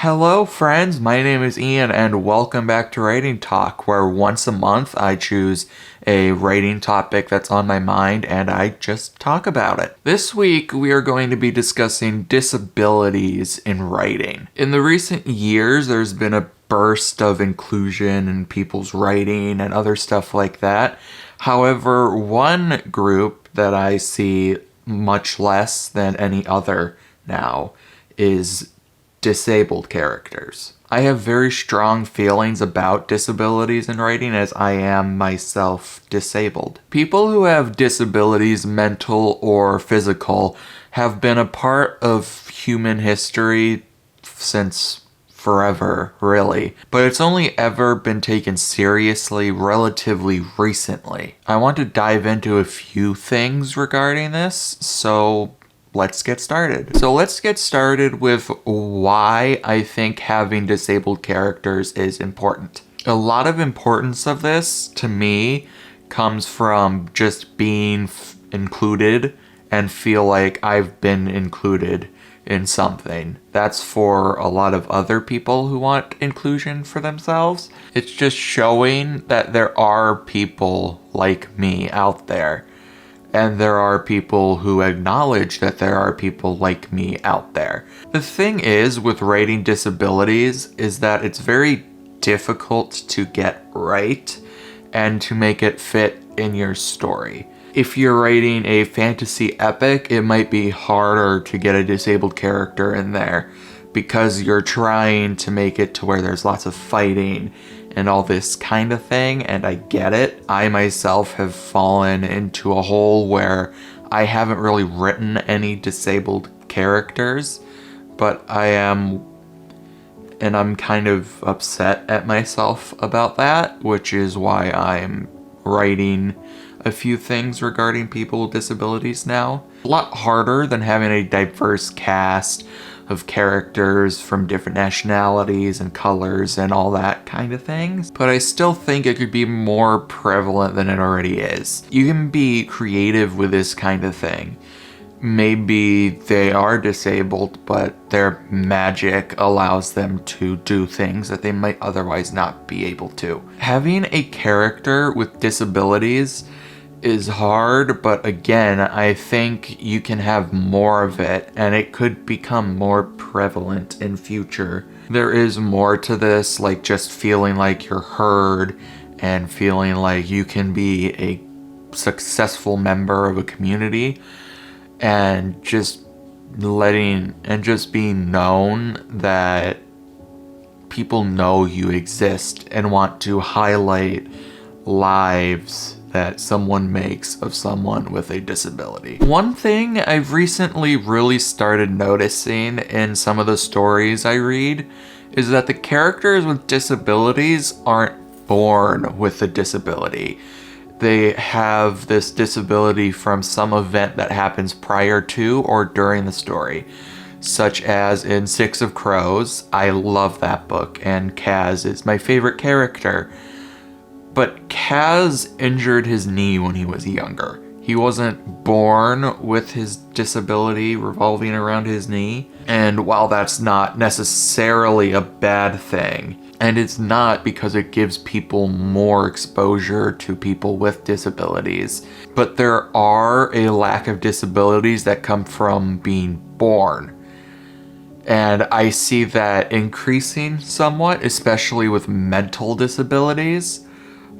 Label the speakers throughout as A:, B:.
A: Hello friends, my name is Ian and welcome back to Writing Talk, where once a month I choose a writing topic that's on my mind and I just talk about it. This week we are going to be discussing disabilities in writing. In the recent years there's been a burst of inclusion in people's writing and other stuff like that. However, one group that I see much less than any other now is disabled characters. I have very strong feelings about disabilities in writing as I am myself disabled. People who have disabilities, mental or physical, have been a part of human history since forever, really. But it's only ever been taken seriously relatively recently. I want to dive into a few things regarding this, so let's get started. So let's get started with why I think having disabled characters is important. A lot of importance of this, to me, comes from just being included and feel like I've been included in something. That's for a lot of other people who want inclusion for themselves. It's just showing that there are people like me out there. And there are people who acknowledge that there are people like me out there. The thing is with writing disabilities is that it's very difficult to get right and to make it fit in your story. If you're writing a fantasy epic, it might be harder to get a disabled character in there because you're trying to make it to where there's lots of fighting and all this kind of thing, and I get it. I myself have fallen into a hole where I haven't really written any disabled characters, but I'm kind of upset at myself about that, which is why I'm writing a few things regarding people with disabilities now. A lot harder than having a diverse cast of characters from different nationalities and colors and all that kind of things, but I still think it could be more prevalent than it already is. You can be creative with this kind of thing. Maybe they are disabled, but their magic allows them to do things that they might otherwise not be able to. Having a character with disabilities is hard, but again, I think you can have more of it and it could become more prevalent in future. There is more to this, like just feeling like you're heard and feeling like you can be a successful member of a community and just being known that people know you exist and want to highlight lives that someone makes of someone with a disability. One thing I've recently really started noticing in some of the stories I read is that the characters with disabilities aren't born with a disability. They have this disability from some event that happens prior to or during the story, such as in Six of Crows. I love that book, and Kaz is my favorite character. But Kaz injured his knee when he was younger. He wasn't born with his disability revolving around his knee. And while that's not necessarily a bad thing, and it's not because it gives people more exposure to people with disabilities, but there are a lack of disabilities that come from being born. And I see that increasing somewhat, especially with mental disabilities.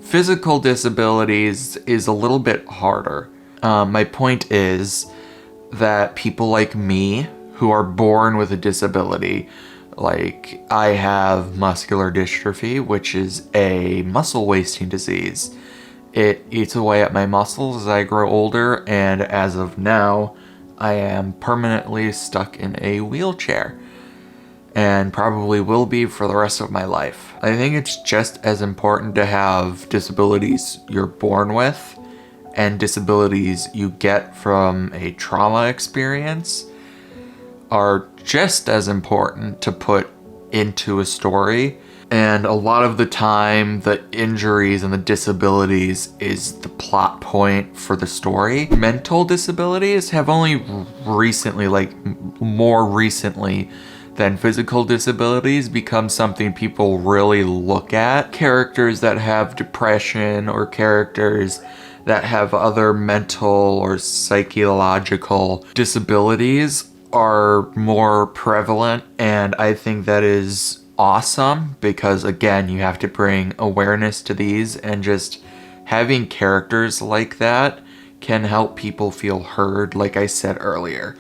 A: Physical disabilities is a little bit harder. My point is that people like me who are born with a disability, like I have muscular dystrophy, which is a muscle wasting disease. It eats away at my muscles as I grow older, and as of now, I am permanently stuck in a wheelchair. And probably will be for the rest of my life. I think it's just as important to have disabilities you're born with and disabilities you get from a trauma experience are just as important to put into a story. And a lot of the time, the injuries and the disabilities is the plot point for the story. Mental disabilities have only recently, more recently, then physical disabilities become something people really look at. Characters that have depression or characters that have other mental or psychological disabilities are more prevalent, and I think that is awesome because, again, you have to bring awareness to these, and just having characters like that can help people feel heard, like I said earlier.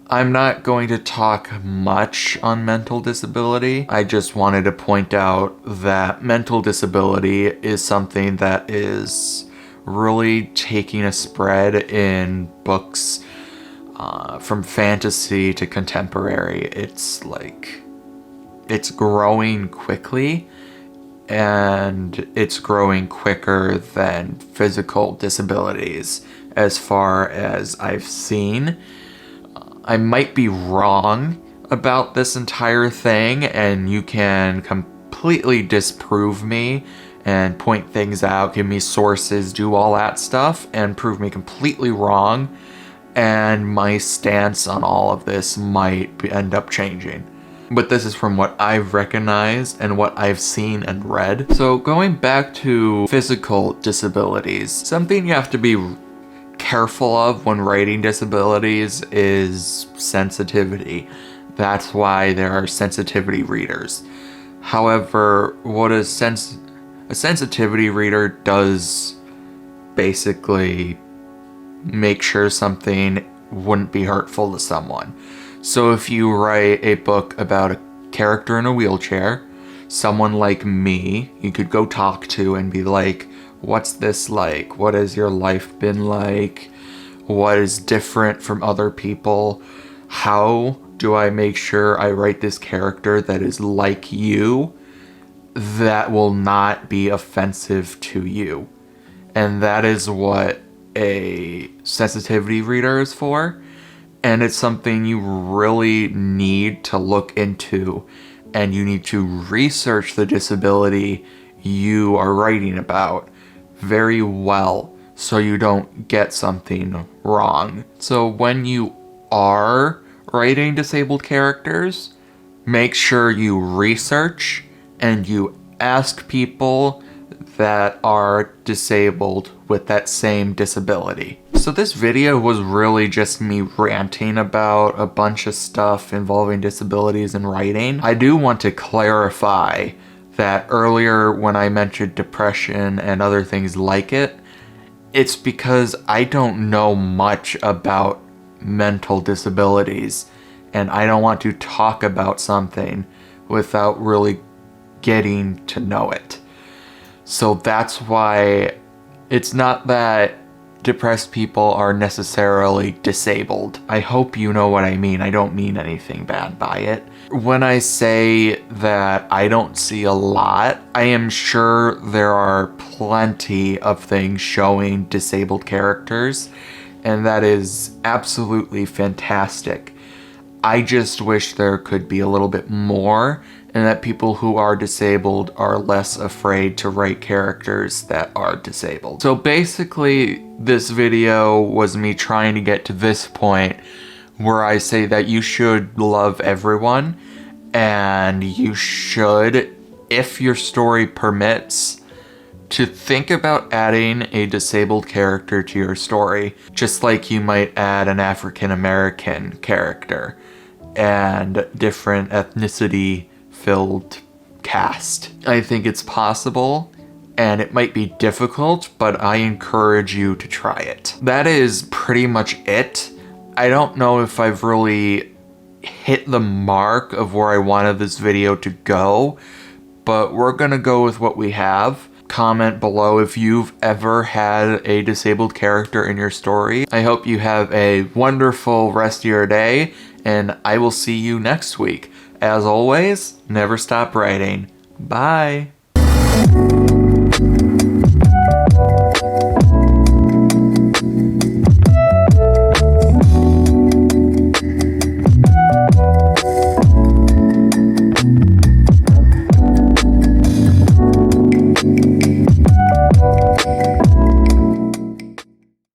A: I'm not going to talk much on mental disability. I just wanted to point out that mental disability is something that is really taking a spread in books, from fantasy to contemporary. It's growing quickly, and it's growing quicker than physical disabilities as far as I've seen. I might be wrong about this entire thing, and you can completely disprove me and point things out, give me sources, do all that stuff, and prove me completely wrong, and my stance on all of this might end up changing. But this is from what I've recognized and what I've seen and read. So going back to physical disabilities, something you have to be careful of when writing disabilities is sensitivity. That's why there are sensitivity readers. However, what a sensitivity reader does basically make sure something wouldn't be hurtful to someone. So if you write a book about a character in a wheelchair, someone like me, you could go talk to and be like, what's this like? What has your life been like? What is different from other people? How do I make sure I write this character that is like you, that will not be offensive to you? And that is what a sensitivity reader is for. And it's something you really need to look into, and you need to research the disability you are writing about very well so you don't get something wrong. So when you are writing disabled characters, make sure you research and you ask people that are disabled with that same disability. So this video was really just me ranting about a bunch of stuff involving disabilities and writing. I do want to clarify that earlier when I mentioned depression and other things like it, it's because I don't know much about mental disabilities, and I don't want to talk about something without really getting to know it. So that's why it's not that depressed people are necessarily disabled. I hope you know what I mean. I don't mean anything bad by it. When I say that I don't see a lot, I am sure there are plenty of things showing disabled characters, and that is absolutely fantastic. I just wish there could be a little bit more, and that people who are disabled are less afraid to write characters that are disabled. So basically, this video was me trying to get to this point where I say that you should love everyone, and you should, if your story permits, to think about adding a disabled character to your story, just like you might add an African American character and different ethnicity filled cast. I think it's possible, and it might be difficult, but I encourage you to try it. That is pretty much it. I don't know if I've really hit the mark of where I wanted this video to go, but we're gonna go with what we have. Comment below if you've ever had a disabled character in your story. I hope you have a wonderful rest of your day, and I will see you next week. As always, never stop writing. Bye.